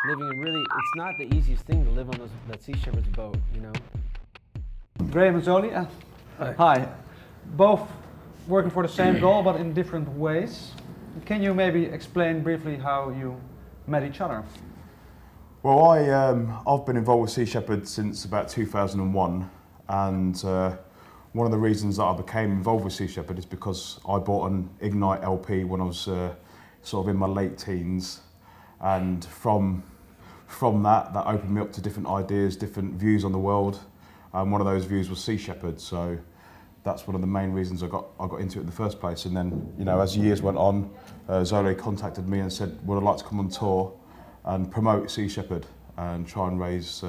living in really, it's not the easiest thing to live on that Sea Shepherd's boat, you know? Graham and Zoli, hi. Both working for the same goal, but in different ways. Can you maybe explain briefly how you met each other? Well, I've been involved with Sea Shepherd since about 2001, and one of the reasons that I became involved with Sea Shepherd is because I bought an Ignite LP when I was sort of in my late teens, and from that opened me up to different ideas, different views on the world, and one of those views was Sea Shepherd. So that's one of the main reasons I got into it in the first place. And then, you know, as years went on, Zole contacted me and said, would I like to come on tour and promote Sea Shepherd and try and raise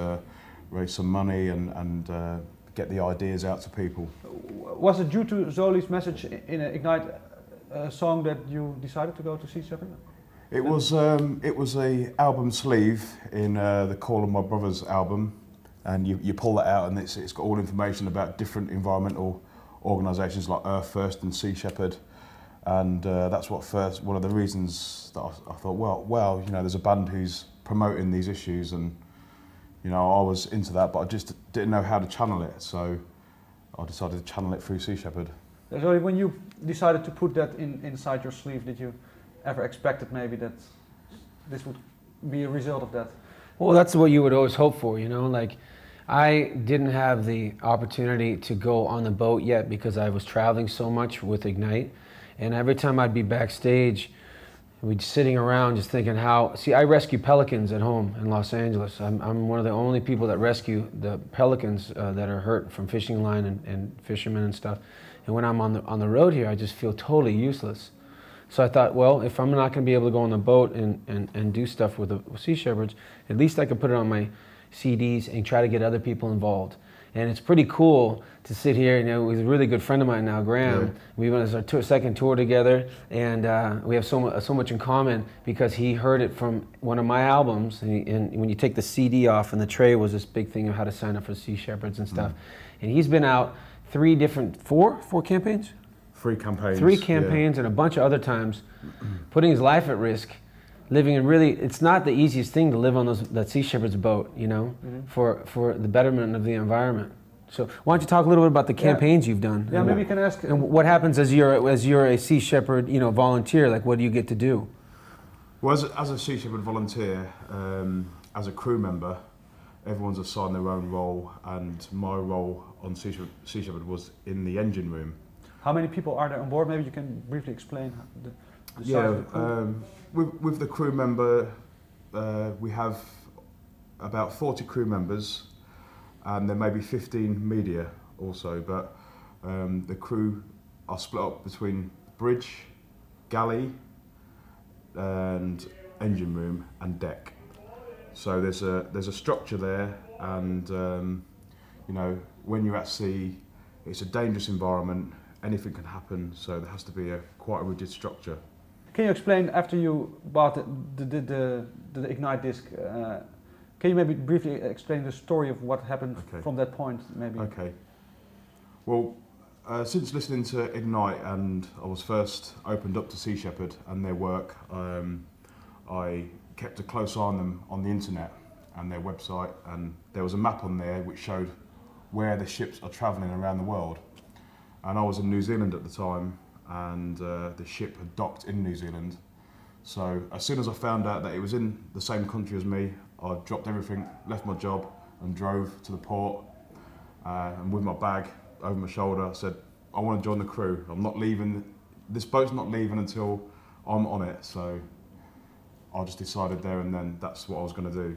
some money and get the ideas out to people. Was it due to Zole's message in an Ignite song that you decided to go to Sea Shepherd? It was a album sleeve in the Call of My Brothers album, and you pull that out and it's got all information about different environmental organisations like Earth First and Sea Shepherd, and that's one of the reasons that I thought, well, you know, there's a band who's promoting these issues, and you know, I was into that, but I just didn't know how to channel it, so I decided to channel it through Sea Shepherd. So when you decided to put that inside your sleeve, did you ever expected maybe that this would be a result of that? Well, that's what you would always hope for, you know, like I didn't have the opportunity to go on the boat yet because I was traveling so much with Ignite, and every time I'd be backstage, we'd sitting around just thinking I rescue pelicans at home in Los Angeles. I'm one of the only people that rescue the pelicans that are hurt from fishing line and fishermen and stuff. And when I'm on the road here, I just feel totally useless. So I thought, well, if I'm not going to be able to go on the boat and do stuff with the Sea Shepherds, at least I could put it on my CDs and try to get other people involved. And it's pretty cool to sit here, you know, with a really good friend of mine now, Graham. Yeah. We went on our second tour together, and we have so much in common because he heard it from one of my albums, and when you take the CD off, and the tray was this big thing of how to sign up for Sea Shepherds and stuff. And he's been out four campaigns? Three campaigns. Three campaigns, yeah. And a bunch of other times, putting his life at risk, living in really, it's not the easiest thing to live on that Sea Shepherd's boat, you know, for the betterment of the environment. So why don't you talk a little bit about the campaigns you've done? Yeah, maybe you can ask. And what happens as you're a Sea Shepherd, you know, volunteer? Like, what do you get to do? Well, as a Sea Shepherd volunteer, as a crew member, everyone's assigned their own role, and my role on Sea Shepherd was in the engine room. How many people are there on board? Maybe you can briefly explain the size of the crew. With the crew member, we have about 40 crew members, and there may be 15 media also, but the crew are split up between bridge, galley, and engine room and deck. So there's a structure there, and you know, when you're at sea, it's a dangerous environment. Anything can happen, so there has to be quite a rigid structure. Can you explain, after you bought the Ignite disc, can you maybe briefly explain the story of what happened from that point, maybe? Okay. Well, since listening to Ignite, and I was first opened up to Sea Shepherd and their work, I kept a close eye on them on the internet and their website, and there was a map on there which showed where the ships are travelling around the world. And I was in New Zealand at the time, and the ship had docked in New Zealand. So as soon as I found out that it was in the same country as me, I dropped everything, left my job, and drove to the port. And with my bag over my shoulder, I said, I want to join the crew. I'm not leaving, this boat's not leaving until I'm on it. So I just decided there and then that's what I was going to do.